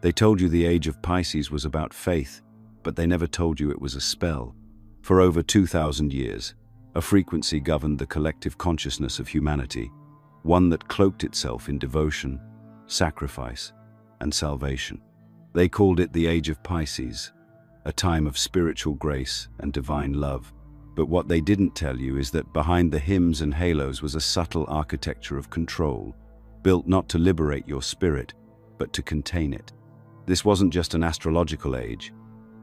They told you the Age of Pisces was about faith, but they never told you it was a spell. For over 2,000 years, a frequency governed the collective consciousness of humanity, one that cloaked itself in devotion, sacrifice, and salvation. They called it the Age of Pisces, a time of spiritual grace and divine love. But what they didn't tell you is that behind the hymns and halos was a subtle architecture of control, built not to liberate your spirit, but to contain it. This wasn't just an astrological age.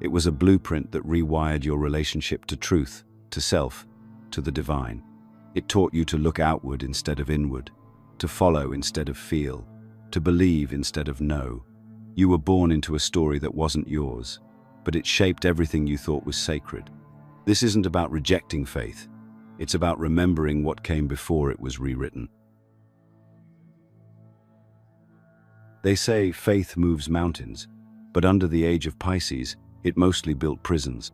It was a blueprint that rewired your relationship to truth, to self, to the divine. It taught you to look outward instead of inward, to follow instead of feel, to believe instead of know. You were born into a story that wasn't yours, but it shaped everything you thought was sacred. This isn't about rejecting faith. It's about remembering what came before it was rewritten. They say faith moves mountains, but under the Age of Pisces, it mostly built prisons.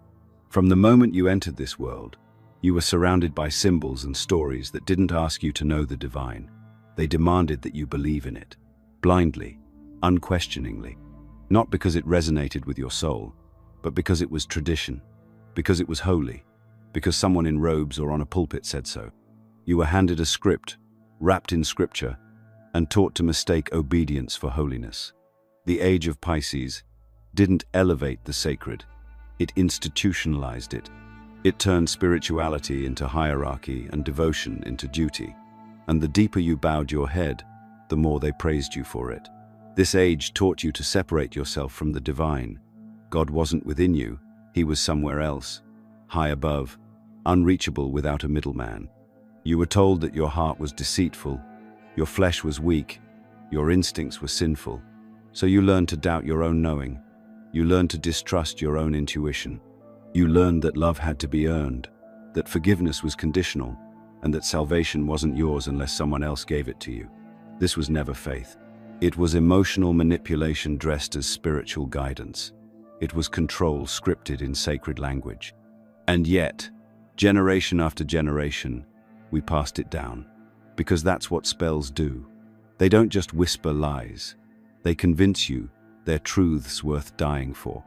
From the moment you entered this world, you were surrounded by symbols and stories that didn't ask you to know the divine. They demanded that you believe in it, blindly, unquestioningly, not because it resonated with your soul, but because it was tradition, because it was holy, because someone in robes or on a pulpit said so. You were handed a script, wrapped in scripture, and taught to mistake obedience for holiness. The Age of Pisces didn't elevate the sacred, it institutionalized it. It turned spirituality into hierarchy and devotion into duty. And the deeper you bowed your head, the more they praised you for it. This age taught you to separate yourself from the divine. God wasn't within you, he was somewhere else, high above, unreachable without a middleman. You were told that your heart was deceitful, your flesh was weak, your instincts were sinful. So you learned to doubt your own knowing. You learned to distrust your own intuition. You learned that love had to be earned, that forgiveness was conditional, and that salvation wasn't yours unless someone else gave it to you. This was never faith. It was emotional manipulation dressed as spiritual guidance. It was control scripted in sacred language. And yet, generation after generation, we passed it down. Because that's what spells do. They don't just whisper lies. They convince you they're truths worth dying for.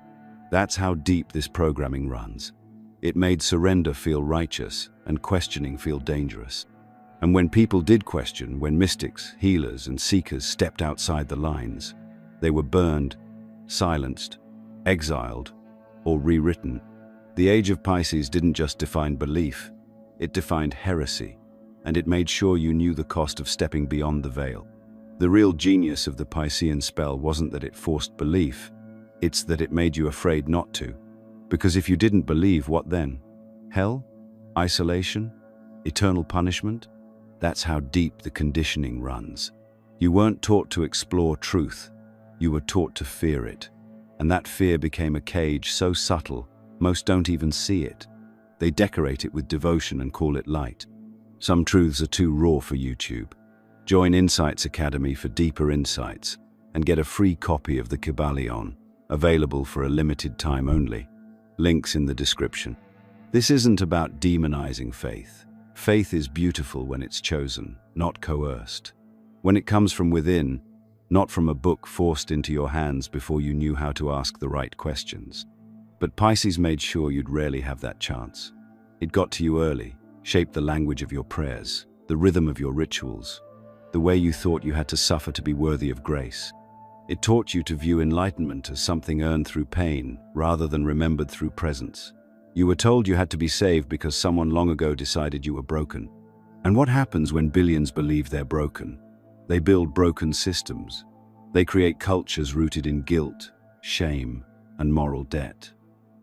That's how deep this programming runs. It made surrender feel righteous and questioning feel dangerous. And when people did question, when mystics, healers, and seekers stepped outside the lines, they were burned, silenced, exiled, or rewritten. The Age of Pisces didn't just define belief, it defined heresy, and it made sure you knew the cost of stepping beyond the veil. The real genius of the Piscean spell wasn't that it forced belief, it's that it made you afraid not to. Because if you didn't believe, what then? Hell? Isolation? Eternal punishment? That's how deep the conditioning runs. You weren't taught to explore truth, you were taught to fear it. And that fear became a cage so subtle, most don't even see it. They decorate it with devotion and call it light. Some truths are too raw for YouTube. Join Insights Academy for deeper insights and get a free copy of the Kybalion, available for a limited time only. Links in the description. This isn't about demonizing faith. Faith is beautiful when it's chosen, not coerced. When it comes from within, not from a book forced into your hands before you knew how to ask the right questions. But Pisces made sure you'd rarely have that chance. It got to you early, shaped the language of your prayers, the rhythm of your rituals, the way you thought you had to suffer to be worthy of grace. It taught you to view enlightenment as something earned through pain rather than remembered through presence. You were told you had to be saved because someone long ago decided you were broken. And what happens when billions believe they're broken? They build broken systems. They create cultures rooted in guilt, shame, and moral debt.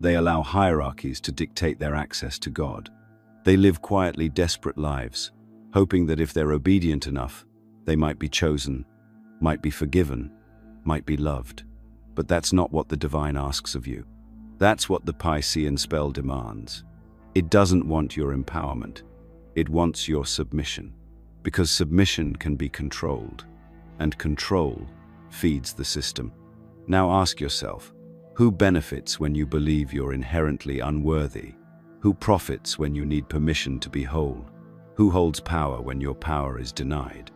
They allow hierarchies to dictate their access to God. They live quietly desperate lives, hoping that if they're obedient enough, they might be chosen, might be forgiven, might be loved. But that's not what the divine asks of you. That's what the Piscean spell demands. It doesn't want your empowerment. It wants your submission. Because submission can be controlled, and control feeds the system. Now ask yourself, who benefits when you believe you're inherently unworthy? Who profits when you need permission to be whole? Who holds power when your power is denied?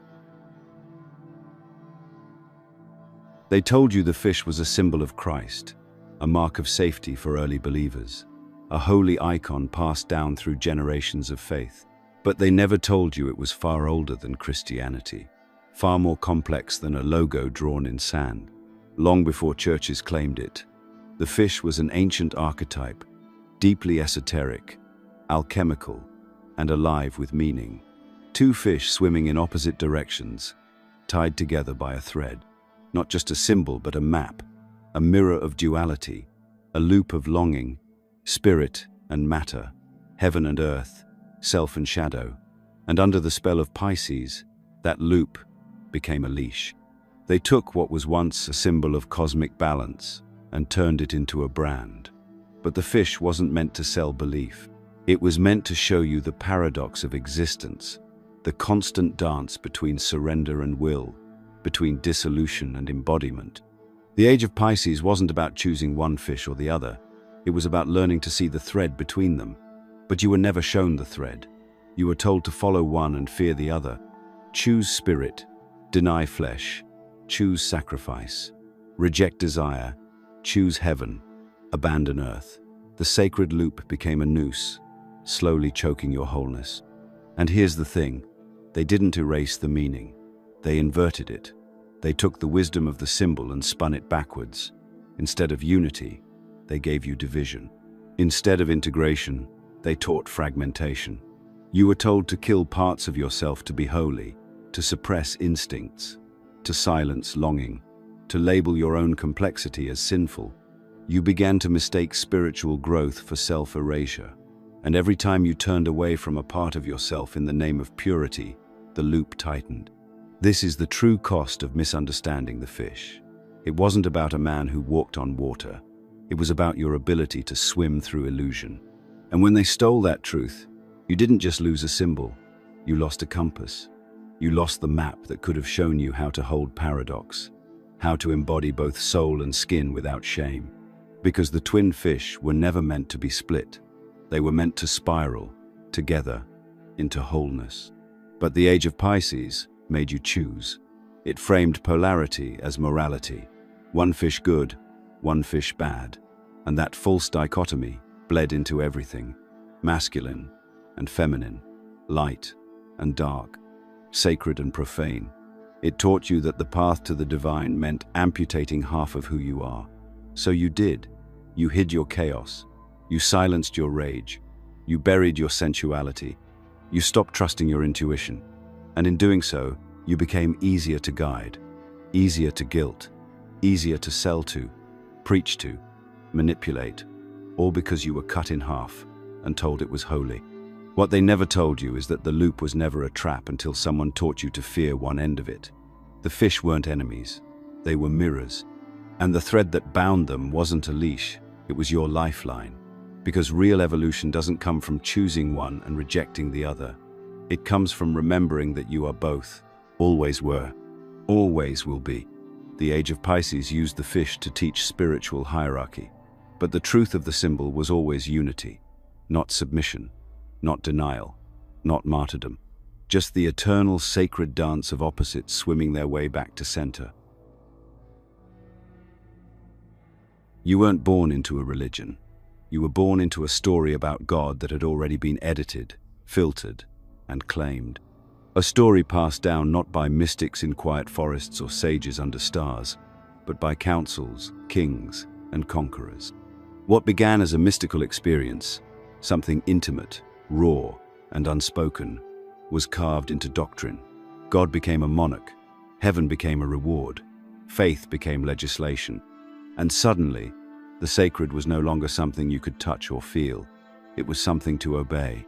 They told you the fish was a symbol of Christ, a mark of safety for early believers, a holy icon passed down through generations of faith. But they never told you it was far older than Christianity, far more complex than a logo drawn in sand. Long before churches claimed it, the fish was an ancient archetype, deeply esoteric, alchemical, and alive with meaning. Two fish swimming in opposite directions, tied together by a thread. Not just a symbol, but a map, a mirror of duality, a loop of longing, spirit and matter, heaven and earth, self and shadow. And under the spell of Pisces, that loop became a leash. They took what was once a symbol of cosmic balance and turned it into a brand. But the fish wasn't meant to sell belief. It was meant to show you the paradox of existence, the constant dance between surrender and will, between dissolution and embodiment. The Age of Pisces wasn't about choosing one fish or the other. It was about learning to see the thread between them. But you were never shown the thread. You were told to follow one and fear the other. Choose spirit, deny flesh, choose sacrifice, reject desire, choose heaven, abandon earth. The sacred loop became a noose, slowly choking your wholeness. And here's the thing, they didn't erase the meaning. They inverted it. They took the wisdom of the symbol and spun it backwards. Instead of unity, they gave you division. Instead of integration, they taught fragmentation. You were told to kill parts of yourself to be holy, to suppress instincts, to silence longing, to label your own complexity as sinful. You began to mistake spiritual growth for self-erasure. And every time you turned away from a part of yourself in the name of purity, the loop tightened. This is the true cost of misunderstanding the fish. It wasn't about a man who walked on water. It was about your ability to swim through illusion. And when they stole that truth, you didn't just lose a symbol, you lost a compass. You lost the map that could have shown you how to hold paradox, how to embody both soul and skin without shame. Because the twin fish were never meant to be split. They were meant to spiral, together, into wholeness. But the Age of Pisces made you choose. It framed polarity as morality. One fish good, one fish bad. And that false dichotomy bled into everything. Masculine and feminine, light and dark, sacred and profane. It taught you that the path to the divine meant amputating half of who you are. So you did. You hid your chaos. You silenced your rage. You buried your sensuality. You stopped trusting your intuition. And in doing so, you became easier to guide, easier to guilt, easier to sell to, preach to, manipulate, all because you were cut in half and told it was holy. What they never told you is that the loop was never a trap until someone taught you to fear one end of it. The fish weren't enemies, they were mirrors. And the thread that bound them wasn't a leash, it was your lifeline. Because real evolution doesn't come from choosing one and rejecting the other. It comes from remembering that you are both, always were, always will be. The Age of Pisces used the fish to teach spiritual hierarchy. But the truth of the symbol was always unity, not submission, not denial, not martyrdom. Just the eternal sacred dance of opposites swimming their way back to center. You weren't born into a religion. You were born into a story about God that had already been edited, filtered, and claimed. A story passed down not by mystics in quiet forests or sages under stars, but by councils, kings, and conquerors. What began as a mystical experience, something intimate, raw, and unspoken, was carved into doctrine. God became a monarch, heaven became a reward, faith became legislation, and suddenly, the sacred was no longer something you could touch or feel. It was something to obey.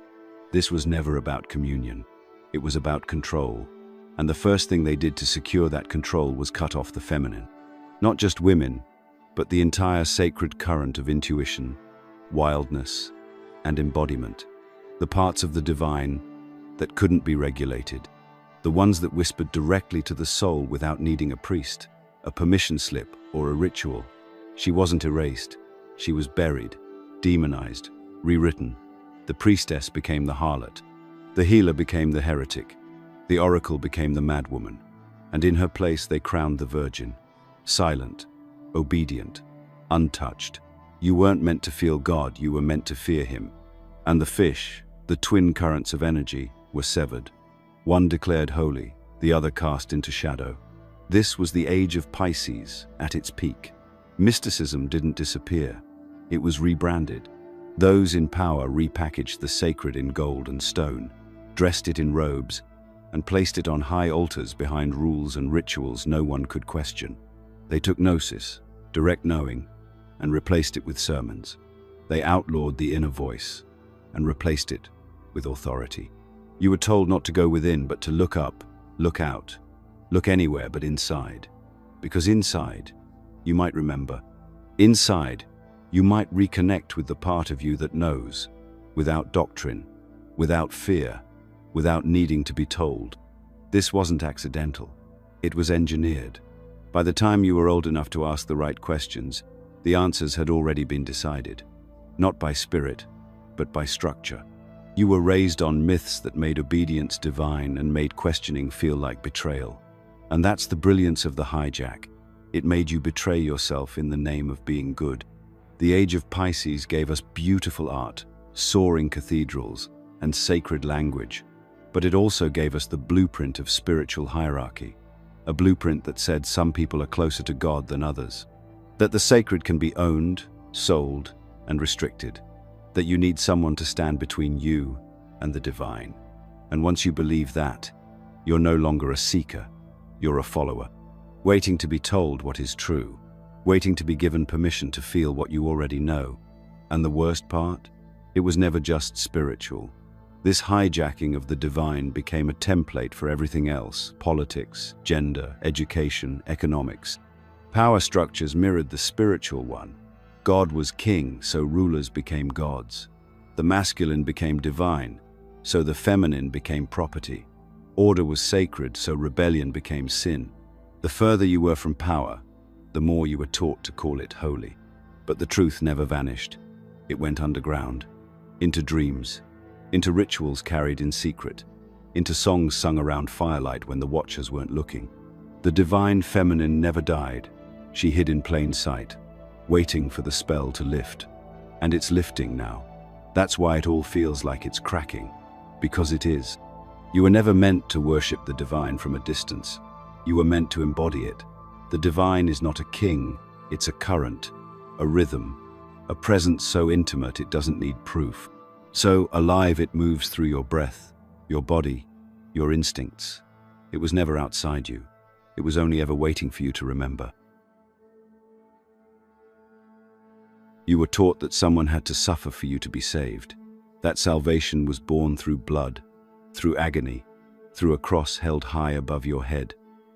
This was never about communion. It was about control. And the first thing they did to secure that control was cut off the feminine. Not just women, but the entire sacred current of intuition, wildness, and embodiment. The parts of the divine that couldn't be regulated. The ones that whispered directly to the soul without needing a priest, a permission slip, or a ritual. She wasn't erased. She was buried, demonized, rewritten. The priestess became the harlot. The healer became the heretic. The oracle became the madwoman. And in her place they crowned the virgin. silent, obedient, untouched. You weren't meant to feel God, you were meant to fear him. And the fish, the twin currents of energy, were severed. One declared holy, the other cast into shadow. This was the Age of Pisces at its peak. Mysticism didn't disappear. It was rebranded. Those in power repackaged the sacred in gold and stone, dressed it in robes, and placed it on high altars behind rules and rituals no one could question. They took gnosis, direct knowing, and replaced it with sermons. They outlawed the inner voice and replaced it with authority. You were told not to go within, but to look up, look out, look anywhere but inside. Because inside, you might remember. Inside, you might reconnect with the part of you that knows, without doctrine, without fear, without needing to be told. This wasn't accidental. It was engineered. By the time you were old enough to ask the right questions, the answers had already been decided. Not by spirit, but by structure. You were raised on myths that made obedience divine and made questioning feel like betrayal. And that's the brilliance of the hijack. It made you betray yourself in the name of being good. The Age of Pisces gave us beautiful art, soaring cathedrals, and sacred language. But it also gave us the blueprint of spiritual hierarchy. A blueprint that said some people are closer to God than others. That the sacred can be owned, sold, and restricted. That you need someone to stand between you and the divine. And once you believe that, you're no longer a seeker, you're a follower, waiting to be told what is true, waiting to be given permission to feel what you already know. And the worst part? It was never just spiritual. This hijacking of the divine became a template for everything else: politics, gender, education, economics. Power structures mirrored the spiritual one. God was king, so rulers became gods. The masculine became divine, so the feminine became property. Order was sacred, so rebellion became sin. The further you were from power, the more you were taught to call it holy. But the truth never vanished. It went underground, into dreams, into rituals carried in secret, into songs sung around firelight when the watchers weren't looking. The divine feminine never died. She hid in plain sight, waiting for the spell to lift. And it's lifting now. That's why it all feels like it's cracking. Because it is. You were never meant to worship the divine from a distance. You were meant to embody it. The divine is not a king, it's a current, a rhythm, a presence so intimate it doesn't need proof. So alive it moves through your breath, your body, your instincts. It was never outside you. It was only ever waiting for you to remember. You were taught that someone had to suffer for you to be saved. That salvation was born through blood, through agony, through a cross held high above your head,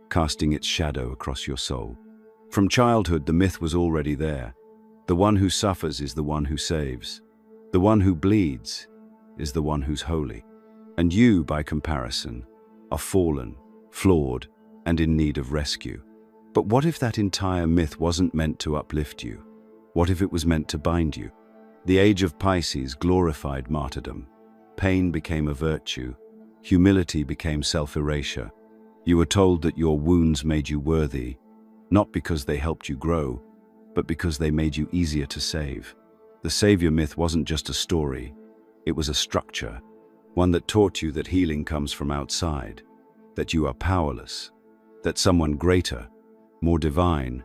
casting its shadow across your soul. From childhood, the myth was already there. The one who suffers is the one who saves. The one who bleeds is the one who's holy. And you, by comparison, are fallen, flawed, and in need of rescue. But what if that entire myth wasn't meant to uplift you? What if it was meant to bind you? The Age of Pisces glorified martyrdom. Pain became a virtue. Humility became self-erasure. You were told that your wounds made you worthy, not because they helped you grow, but because they made you easier to save. The savior myth wasn't just a story, it was a structure, one that taught you that healing comes from outside, that you are powerless, that someone greater, more divine,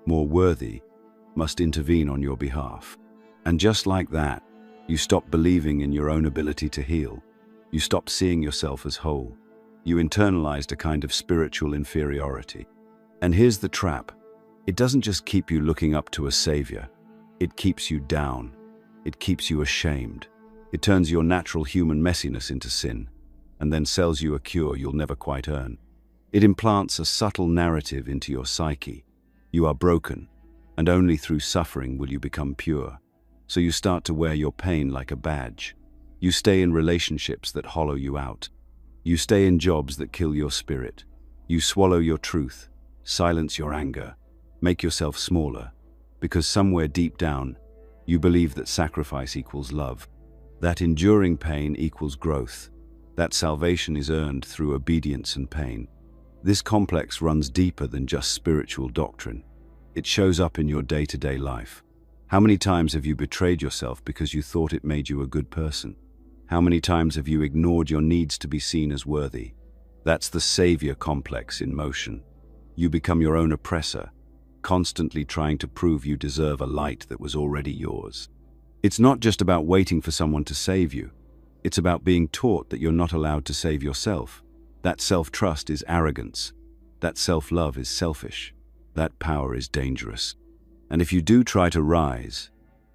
more worthy, must intervene on your behalf. And just like that, you stopped believing in your own ability to heal. You stopped seeing yourself as whole. You internalized a kind of spiritual inferiority. And here's the trap. It doesn't just keep you looking up to a savior. It keeps you down. It keeps you ashamed. It turns your natural human messiness into sin, and then sells you a cure you'll never quite earn. It implants a subtle narrative into your psyche. You are broken, and only through suffering will you become pure. So you start to wear your pain like a badge. You stay in relationships that hollow you out. You stay in jobs that kill your spirit. You swallow your truth, silence your anger, make yourself smaller, because somewhere deep down, you believe that sacrifice equals love, that enduring pain equals growth, that salvation is earned through obedience and pain. This complex runs deeper than just spiritual doctrine. It shows up in your day-to-day life. How many times have you betrayed yourself because you thought it made you a good person? How many times have you ignored your needs to be seen as worthy? That's the savior complex in motion. You become your own oppressor, constantly trying to prove you deserve a light that was already yours. It's not just about waiting for someone to save you. It's about being taught that you're not allowed to save yourself. That self-trust is arrogance. That self-love is selfish. That power is dangerous. And if you do try to rise,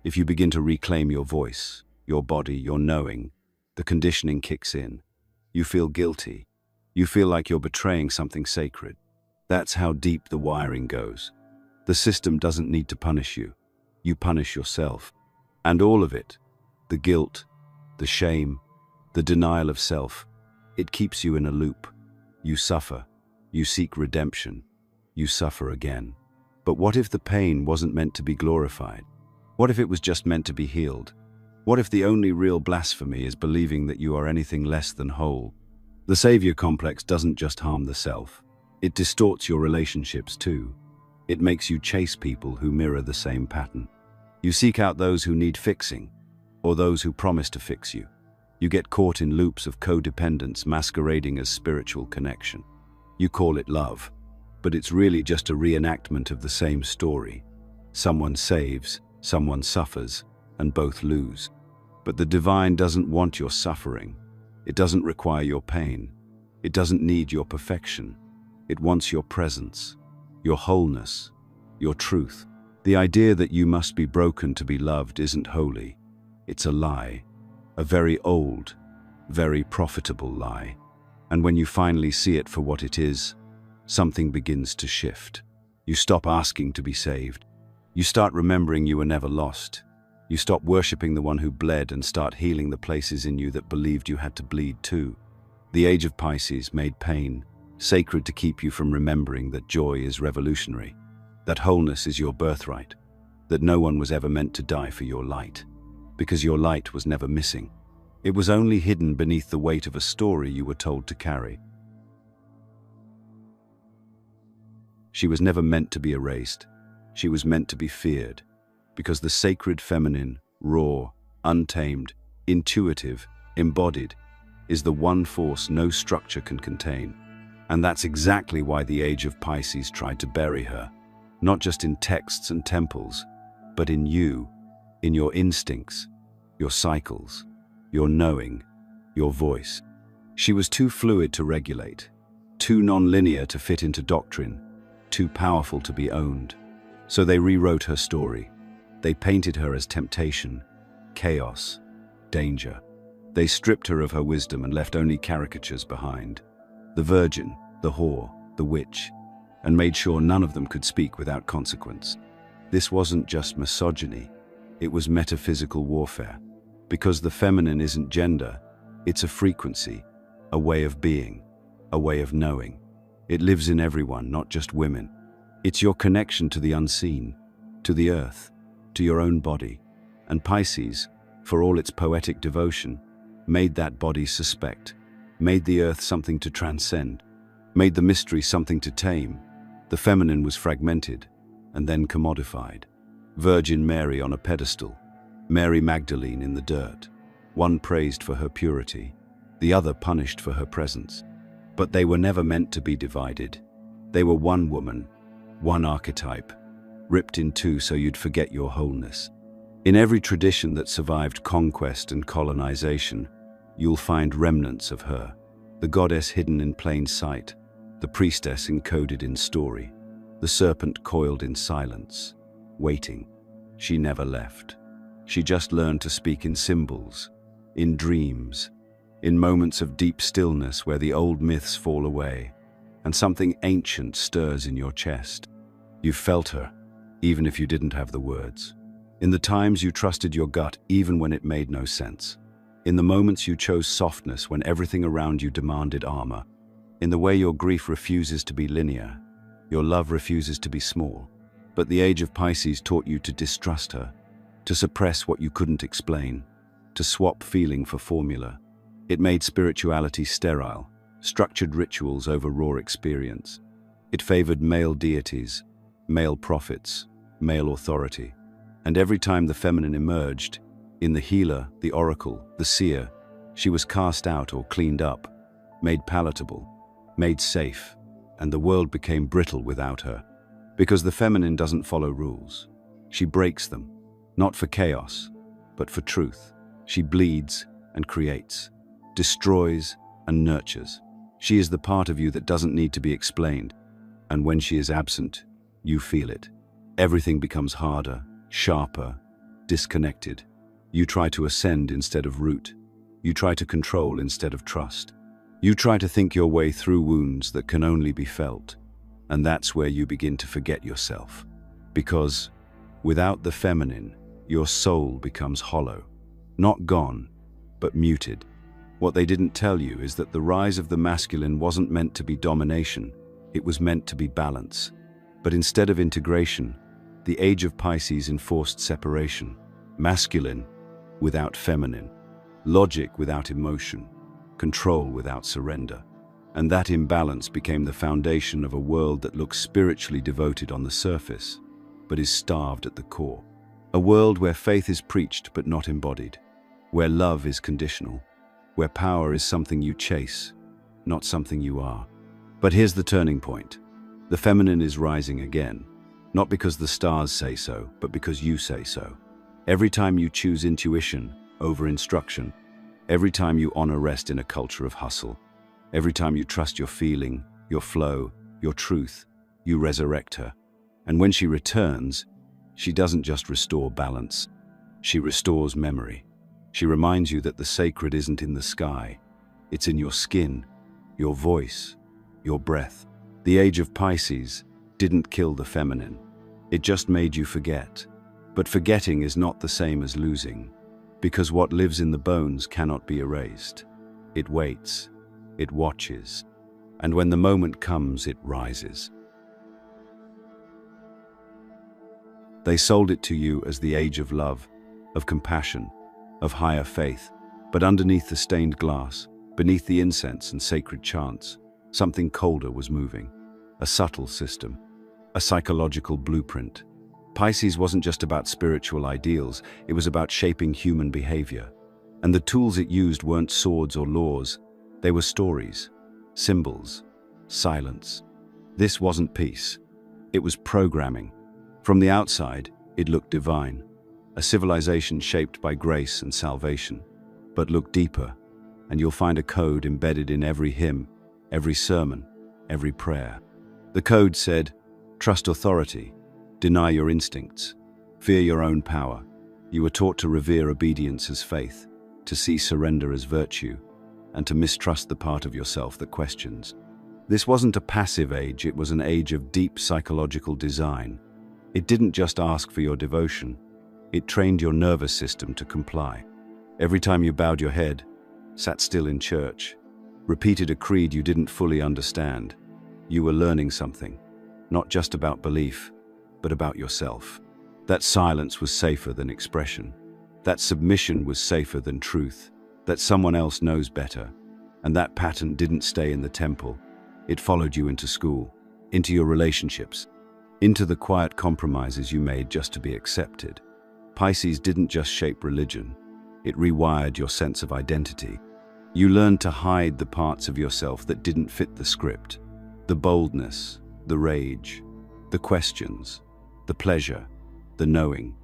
if you begin to reclaim your voice, your body, your knowing, the conditioning kicks in. You feel guilty. You feel like you're betraying something sacred. That's how deep the wiring goes. The system doesn't need to punish you. You punish yourself. And all of it, the guilt, the shame, the denial of self, it keeps you in a loop. You suffer. You seek redemption. You suffer again. But what if the pain wasn't meant to be glorified? What if it was just meant to be healed? What if the only real blasphemy is believing that you are anything less than whole? The savior complex doesn't just harm the self. It distorts your relationships too. It makes you chase people who mirror the same pattern. You seek out those who need fixing, or those who promise to fix you. You get caught in loops of codependence masquerading as spiritual connection. You call it love, but it's really just a reenactment of the same story. Someone saves, someone suffers, and both lose. But the divine doesn't want your suffering. It doesn't require your pain. It doesn't need your perfection. It wants your presence, your wholeness, your truth. The idea that you must be broken to be loved isn't holy. It's a lie, a very old, very profitable lie. And when you finally see it for what it is, something begins to shift. You stop asking to be saved. You start remembering you were never lost. You stop worshipping the one who bled and start healing the places in you that believed you had to bleed too. The Age of Pisces made pain sacred to keep you from remembering that joy is revolutionary, that wholeness is your birthright, that no one was ever meant to die for your light, because your light was never missing. It was only hidden beneath the weight of a story you were told to carry. She was never meant to be erased. She was meant to be feared, because the sacred feminine, raw, untamed, intuitive, embodied, is the one force no structure can contain. And that's exactly why the Age of Pisces tried to bury her, not just in texts and temples, but in you, in your instincts, your cycles, your knowing, your voice. She was too fluid to regulate, too non-linear to fit into doctrine, too powerful to be owned. So they rewrote her story. They painted her as temptation, chaos, danger. They stripped her of her wisdom and left only caricatures behind. The virgin, the whore, the witch, and made sure none of them could speak without consequence. This wasn't just misogyny, it was metaphysical warfare. Because the feminine isn't gender, it's a frequency, a way of being, a way of knowing. It lives in everyone, not just women. It's your connection to the unseen, to the earth, to your own body. And Pisces, for all its poetic devotion, made that body suspect, made the earth something to transcend, made the mystery something to tame. The feminine was fragmented and then commodified. Virgin Mary on a pedestal, Mary Magdalene in the dirt, one praised for her purity, the other punished for her presence. But they were never meant to be divided. They were one woman, one archetype, ripped in two so you'd forget your wholeness. In every tradition that survived conquest and colonization, you'll find remnants of her, the goddess hidden in plain sight, the priestess encoded in story, the serpent coiled in silence, waiting. She never left. She just learned to speak in symbols, in dreams, in moments of deep stillness where the old myths fall away, and something ancient stirs in your chest. You felt her, even if you didn't have the words. In the times you trusted your gut, even when it made no sense. In the moments you chose softness when everything around you demanded armor. In the way your grief refuses to be linear, your love refuses to be small. But the Age of Pisces taught you to distrust her, to suppress what you couldn't explain, to swap feeling for formula. It made spirituality sterile, structured rituals over raw experience. It favored male deities, male prophets, male authority. And every time the feminine emerged, in the healer, the oracle, the seer, she was cast out or cleaned up, made palatable, made safe, and the world became brittle without her. Because the feminine doesn't follow rules. She breaks them, not for chaos, but for truth. She bleeds and creates, destroys and nurtures. She is the part of you that doesn't need to be explained, and when she is absent, you feel it. Everything becomes harder, sharper, disconnected. You try to ascend instead of root. You try to control instead of trust. You try to think your way through wounds that can only be felt, and that's where you begin to forget yourself. Because without the feminine, your soul becomes hollow, not gone, but muted. What they didn't tell you is that the rise of the masculine wasn't meant to be domination, it was meant to be balance. But instead of integration, the Age of Pisces enforced separation. Masculine without feminine, logic without emotion, control without surrender. And that imbalance became the foundation of a world that looks spiritually devoted on the surface, but is starved at the core. A world where faith is preached but not embodied, where love is conditional, where power is something you chase, not something you are. But here's the turning point. The feminine is rising again, not because the stars say so, but because you say so. Every time you choose intuition over instruction, every time you honor rest in a culture of hustle, every time you trust your feeling, your flow, your truth, you resurrect her. And when she returns, she doesn't just restore balance, she restores memory. She reminds you that the sacred isn't in the sky, it's in your skin, your voice, your breath. The Age of Pisces didn't kill the feminine, it just made you forget. But forgetting is not the same as losing, because what lives in the bones cannot be erased. It waits, it watches, and when the moment comes, it rises. They sold it to you as the age of love, of compassion, of higher faith, but underneath the stained glass, beneath the incense and sacred chants, something colder was moving. A subtle system, a psychological blueprint. Pisces wasn't just about spiritual ideals, it was about shaping human behavior. And the tools it used weren't swords or laws, they were stories, symbols, silence. This wasn't peace, it was programming. From the outside, it looked divine, a civilization shaped by grace and salvation. But look deeper, and you'll find a code embedded in every hymn, every sermon, every prayer. The code said, trust authority, deny your instincts, fear your own power. You were taught to revere obedience as faith, to see surrender as virtue, and to mistrust the part of yourself that questions. This wasn't a passive age, it was an age of deep psychological design. It didn't just ask for your devotion, it trained your nervous system to comply. Every time you bowed your head, sat still in church, repeated a creed you didn't fully understand, you were learning something, not just about belief, but about yourself. That silence was safer than expression. That submission was safer than truth. That someone else knows better. And that pattern didn't stay in the temple. It followed you into school, into your relationships, into the quiet compromises you made just to be accepted. Pisces didn't just shape religion, it rewired your sense of identity. You learned to hide the parts of yourself that didn't fit the script. The boldness, the rage, the questions, the pleasure, the knowing.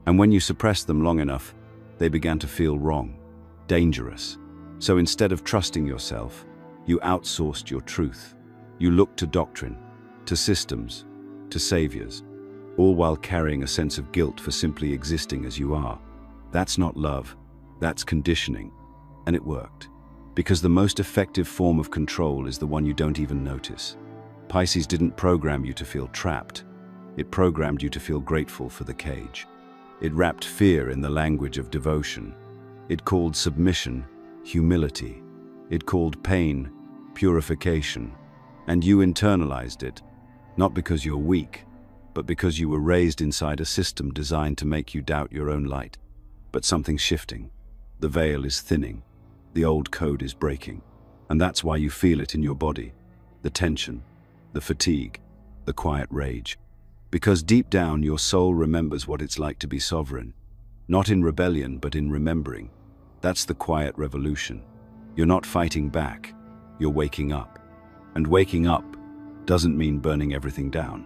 And when you suppressed them long enough, they began to feel wrong, dangerous. So instead of trusting yourself, you outsourced your truth. You looked to doctrine, to systems, to saviors, all while carrying a sense of guilt for simply existing as you are. That's not love, that's conditioning. And it worked. Because the most effective form of control is the one you don't even notice. Pisces didn't program you to feel trapped. It programmed you to feel grateful for the cage. It wrapped fear in the language of devotion. It called submission humility. It called pain purification. And you internalized it, not because you're weak, but because you were raised inside a system designed to make you doubt your own light. But something's shifting. The veil is thinning. The old code is breaking. And that's why you feel it in your body. The tension, the fatigue, the quiet rage. Because deep down your soul remembers what it's like to be sovereign. Not in rebellion, but in remembering. That's the quiet revolution. You're not fighting back, you're waking up. And waking up doesn't mean burning everything down.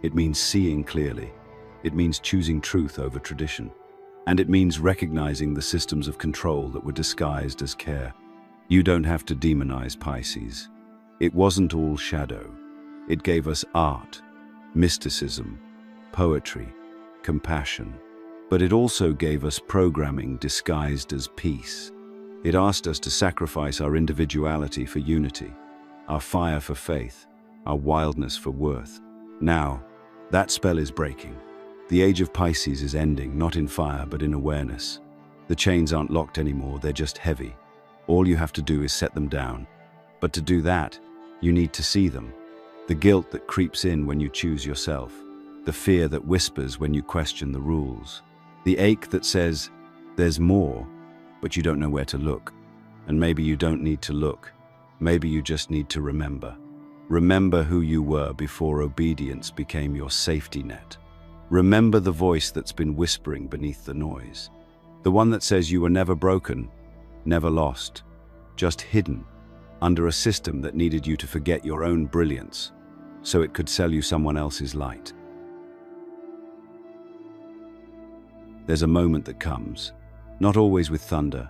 It means seeing clearly. It means choosing truth over tradition. And it means recognizing the systems of control that were disguised as care. You don't have to demonize Pisces. It wasn't all shadow. It gave us art, mysticism, poetry, compassion. But it also gave us programming disguised as peace. It asked us to sacrifice our individuality for unity, our fire for faith, our wildness for worth. Now, that spell is breaking. The Age of Pisces is ending, not in fire, but in awareness. The chains aren't locked anymore, they're just heavy. All you have to do is set them down. But to do that, you need to see them. The guilt that creeps in when you choose yourself. The fear that whispers when you question the rules. The ache that says, there's more, but you don't know where to look. And maybe you don't need to look. Maybe you just need to remember. Remember who you were before obedience became your safety net. Remember the voice that's been whispering beneath the noise. The one that says you were never broken, never lost, just hidden under a system that needed you to forget your own brilliance so it could sell you someone else's light. There's a moment that comes, not always with thunder,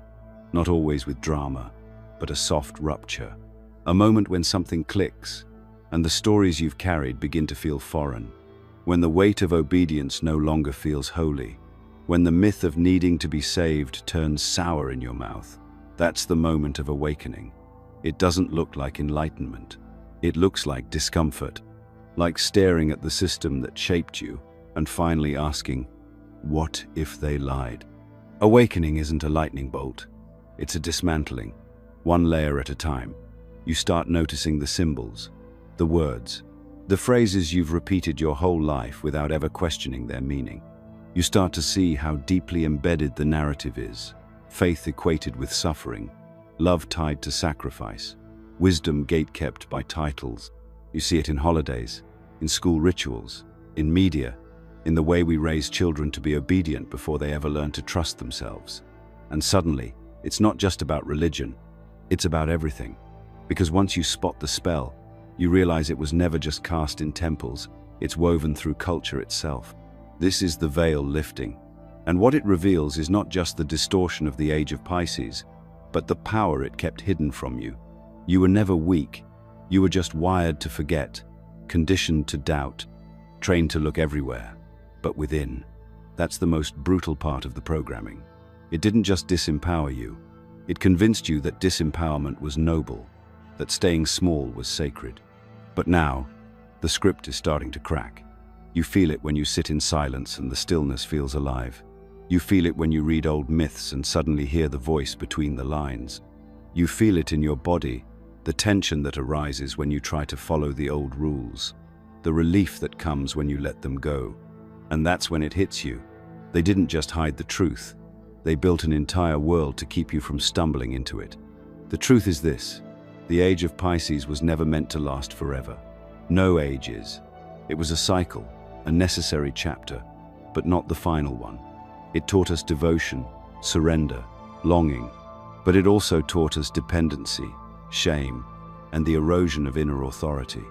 not always with drama, but a soft rupture. A moment when something clicks, and the stories you've carried begin to feel foreign. When the weight of obedience no longer feels holy. When the myth of needing to be saved turns sour in your mouth. That's the moment of awakening. It doesn't look like enlightenment. It looks like discomfort. Like staring at the system that shaped you, and finally asking, what if they lied? Awakening isn't a lightning bolt. It's a dismantling, one layer at a time. You start noticing the symbols, the words, the phrases you've repeated your whole life without ever questioning their meaning. You start to see how deeply embedded the narrative is. Faith equated with suffering, love tied to sacrifice, wisdom gate-kept by titles. You see it in holidays, in school rituals, in media, in the way we raise children to be obedient before they ever learn to trust themselves. And suddenly, it's not just about religion, it's about everything. Because once you spot the spell, you realize it was never just cast in temples, it's woven through culture itself. This is the veil lifting. And what it reveals is not just the distortion of the Age of Pisces, but the power it kept hidden from you. You were never weak, you were just wired to forget, conditioned to doubt, trained to look everywhere. But within, that's the most brutal part of the programming. It didn't just disempower you, it convinced you that disempowerment was noble, that staying small was sacred. But now, the script is starting to crack. You feel it when you sit in silence and the stillness feels alive. You feel it when you read old myths and suddenly hear the voice between the lines. You feel it in your body, the tension that arises when you try to follow the old rules, the relief that comes when you let them go. And that's when it hits you. They didn't just hide the truth. They built an entire world to keep you from stumbling into it. The truth is this: the Age of Pisces was never meant to last forever. No age is. It was a cycle, a necessary chapter, but not the final one. It taught us devotion, surrender, longing, but it also taught us dependency, shame, and the erosion of inner authority.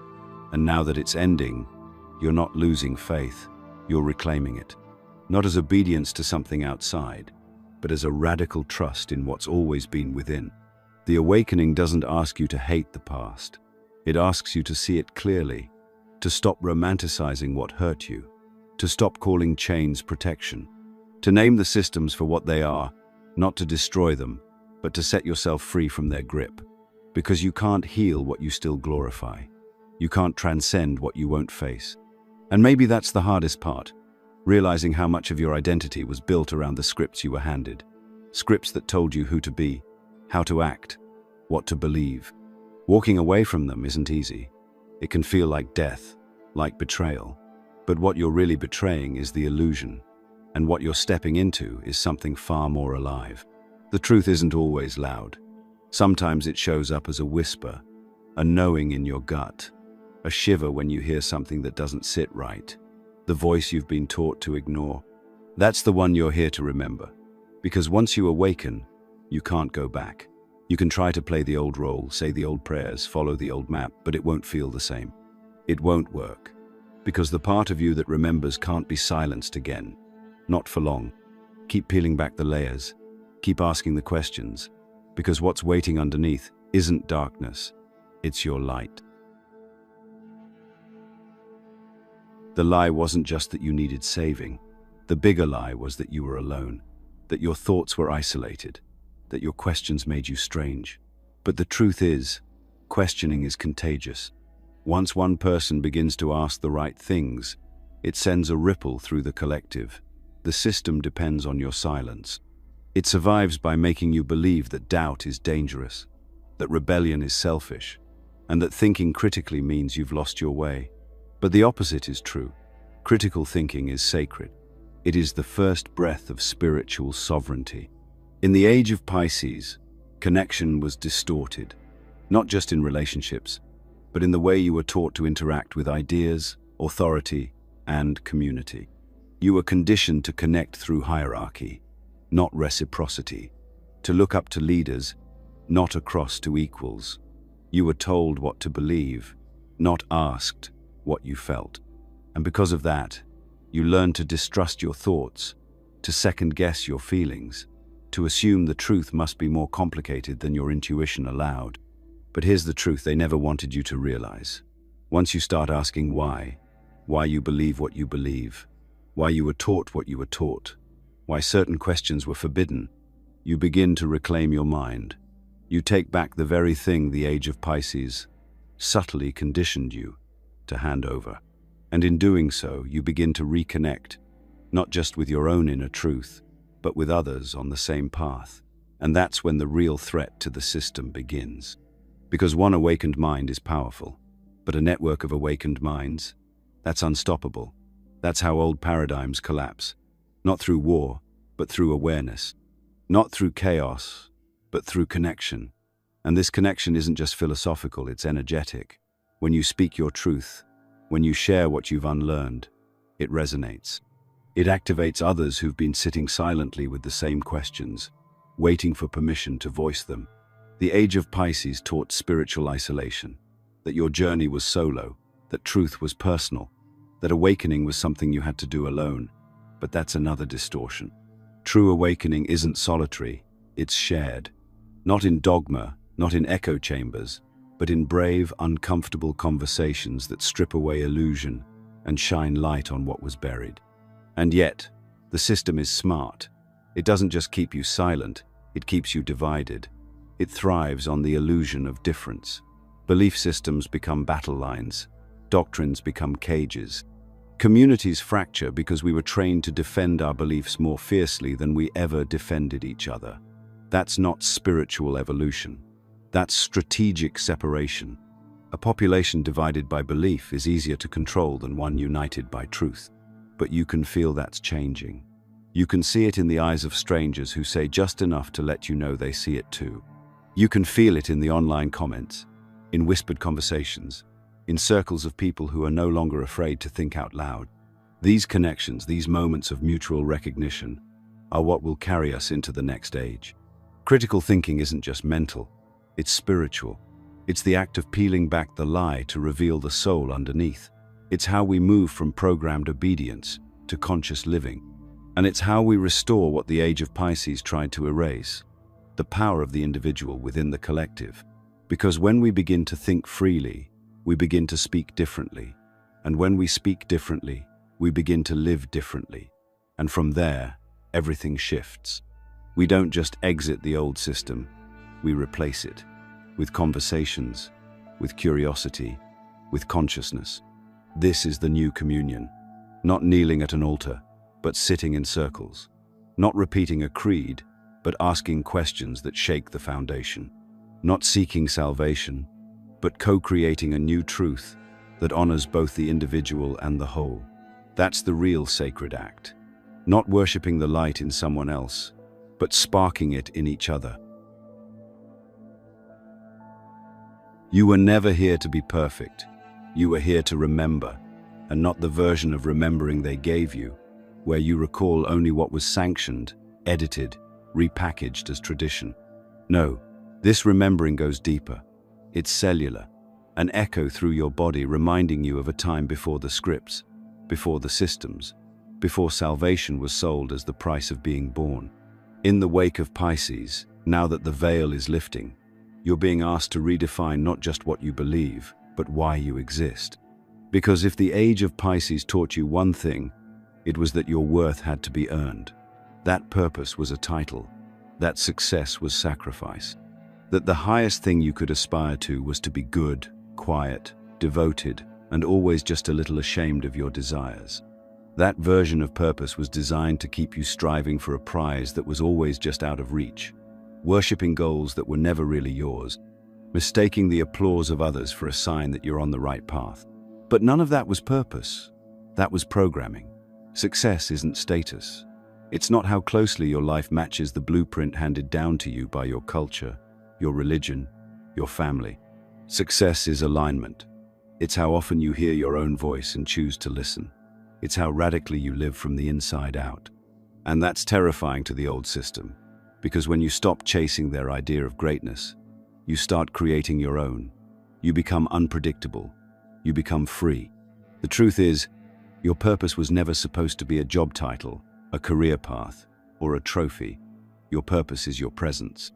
And now that it's ending, you're not losing faith. You're reclaiming it, not as obedience to something outside, but as a radical trust in what's always been within. The awakening doesn't ask you to hate the past. It asks you to see it clearly, to stop romanticizing what hurt you, to stop calling chains protection, to name the systems for what they are, not to destroy them, but to set yourself free from their grip. Because you can't heal what you still glorify. You can't transcend what you won't face. And maybe that's the hardest part, realizing how much of your identity was built around the scripts you were handed. Scripts that told you who to be, how to act, what to believe. Walking away from them isn't easy. It can feel like death, like betrayal. But what you're really betraying is the illusion, and what you're stepping into is something far more alive. The truth isn't always loud. Sometimes it shows up as a whisper, a knowing in your gut, a shiver when you hear something that doesn't sit right. the voice you've been taught to ignore. That's the one you're here to remember. Because once you awaken, you can't go back. You can try to play the old role, say the old prayers, follow the old map, but it won't feel the same. It won't work. Because the part of you that remembers can't be silenced again. Not for long. Keep peeling back the layers. Keep asking the questions. Because what's waiting underneath isn't darkness. It's your light. The lie wasn't just that you needed saving. The bigger lie was that you were alone. That your thoughts were isolated. That your questions made you strange. But the truth is, questioning is contagious. Once one person begins to ask the right things, it sends a ripple through the collective. The system depends on your silence. It survives by making you believe that doubt is dangerous, that rebellion is selfish, and that thinking critically means you've lost your way. But the opposite is true. Critical thinking is sacred. It is the first breath of spiritual sovereignty. In the Age of Pisces, connection was distorted, not just in relationships, but in the way you were taught to interact with ideas, authority, and community. You were conditioned to connect through hierarchy, not reciprocity, to look up to leaders, not across to equals. You were told what to believe, not asked what you felt. And because of that, you learned to distrust your thoughts, to second-guess your feelings, to assume the truth must be more complicated than your intuition allowed. But here's the truth they never wanted you to realize. Once you start asking why you believe what you believe, why you were taught what you were taught, why certain questions were forbidden, you begin to reclaim your mind. You take back the very thing the Age of Pisces subtly conditioned you to hand over. And in doing so, you begin to reconnect, not just with your own inner truth, but with others on the same path. And that's when the real threat to the system begins. Because one awakened mind is powerful, but a network of awakened minds, that's unstoppable. That's how old paradigms collapse. Not through war, but through awareness. Not through chaos, but through connection. And this connection isn't just philosophical, it's energetic. When you speak your truth, when you share what you've unlearned, it resonates. It activates others who've been sitting silently with the same questions, waiting for permission to voice them. The Age of Pisces taught spiritual isolation, that your journey was solo, that truth was personal, that awakening was something you had to do alone. But that's another distortion. True awakening isn't solitary, it's shared. Not in dogma, not in echo chambers, but in brave, uncomfortable conversations that strip away illusion and shine light on what was buried. And yet, the system is smart. It doesn't just keep you silent, it keeps you divided. It thrives on the illusion of difference. Belief systems become battle lines. Doctrines become cages. Communities fracture because we were trained to defend our beliefs more fiercely than we ever defended each other. That's not spiritual evolution. That's strategic separation. A population divided by belief is easier to control than one united by truth. But you can feel that's changing. You can see it in the eyes of strangers who say just enough to let you know they see it too. You can feel it in the online comments, in whispered conversations, in circles of people who are no longer afraid to think out loud. These connections, these moments of mutual recognition, are what will carry us into the next age. Critical thinking isn't just mental, it's spiritual. It's the act of peeling back the lie to reveal the soul underneath. It's how we move from programmed obedience to conscious living. And it's how we restore what the Age of Pisces tried to erase, the power of the individual within the collective. Because when we begin to think freely, we begin to speak differently. And when we speak differently, we begin to live differently. And from there, everything shifts. We don't just exit the old system, we replace it with conversations, with curiosity, with consciousness. This is the new communion. Not kneeling at an altar, but sitting in circles. Not repeating a creed, but asking questions that shake the foundation. Not seeking salvation, but co-creating a new truth that honors both the individual and the whole. That's the real sacred act. Not worshipping the light in someone else, but sparking it in each other. You were never here to be perfect. You were here to remember. and not the version of remembering they gave you, where you recall only what was sanctioned, edited, repackaged as tradition. No, this remembering goes deeper. It's cellular, an echo through your body reminding you of a time before the scripts, before the systems, before salvation was sold as the price of being born. In the wake of Pisces, now that the veil is lifting, you're being asked to redefine not just what you believe, but why you exist. Because if the Age of Pisces taught you one thing, it was that your worth had to be earned. That purpose was a title. That success was sacrifice. That the highest thing you could aspire to was to be good, quiet, devoted, and always just a little ashamed of your desires. That version of purpose was designed to keep you striving for a prize that was always just out of reach, worshipping goals that were never really yours, mistaking the applause of others for a sign that you're on the right path. But none of that was purpose. That was programming. Success isn't status. It's not how closely your life matches the blueprint handed down to you by your culture, your religion, your family. Success is alignment. It's how often you hear your own voice and choose to listen. It's how radically you live from the inside out. And that's terrifying to the old system, because when you stop chasing their idea of greatness, you start creating your own. You become unpredictable. You become free. The truth is, your purpose was never supposed to be a job title, a career path, or a trophy. Your purpose is your presence.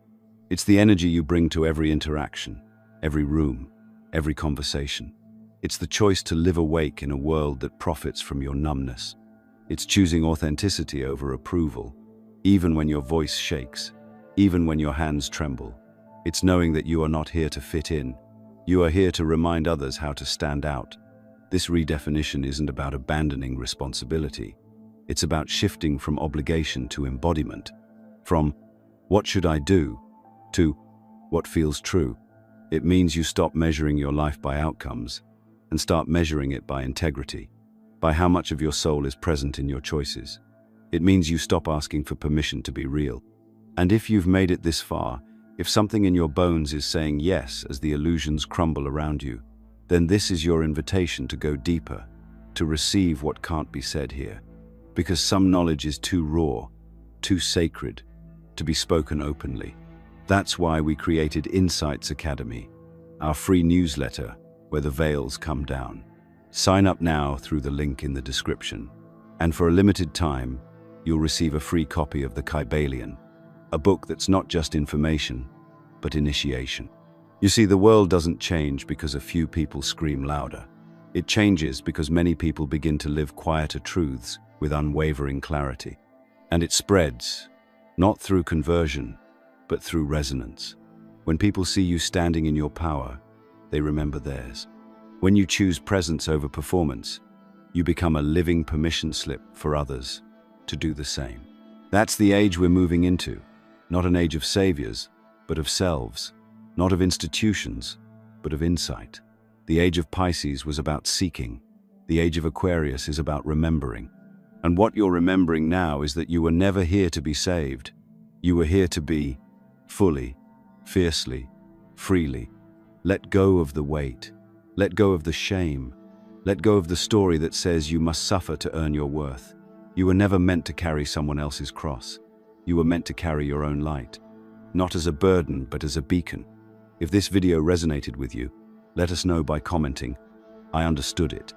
It's the energy you bring to every interaction, every room, every conversation. It's the choice to live awake in a world that profits from your numbness. It's choosing authenticity over approval, even when your voice shakes, even when your hands tremble. It's knowing that you are not here to fit in. You are here to remind others how to stand out. This redefinition isn't about abandoning responsibility. It's about shifting from obligation to embodiment, from "what should I do?" to "what feels true." It means you stop measuring your life by outcomes and start measuring it by integrity, by how much of your soul is present in your choices. It means you stop asking for permission to be real. And if you've made it this far, if something in your bones is saying yes as the illusions crumble around you, then this is your invitation to go deeper, to receive what can't be said here. Because some knowledge is too raw, too sacred, to be spoken openly. That's why we created Insights Academy, our free newsletter where the veils come down. Sign up now through the link in the description. And for a limited time, you'll receive a free copy of The Kybalion, a book that's not just information, but initiation. You see, the world doesn't change because a few people scream louder. It changes because many people begin to live quieter truths with unwavering clarity. And it spreads, not through conversion, but through resonance. When people see you standing in your power, they remember theirs. When you choose presence over performance, you become a living permission slip for others to do the same. That's the age we're moving into. Not an age of saviors, but of selves. Not of institutions, but of insight. The Age of Pisces was about seeking. The Age of Aquarius is about remembering. And what you're remembering now is that you were never here to be saved. You were here to be fully, fiercely, freely. Let go of the weight. Let go of the shame. Let go of the story that says you must suffer to earn your worth. You were never meant to carry someone else's cross. You were meant to carry your own light. Not as a burden, but as a beacon. If this video resonated with you, let us know by commenting, "I understood it."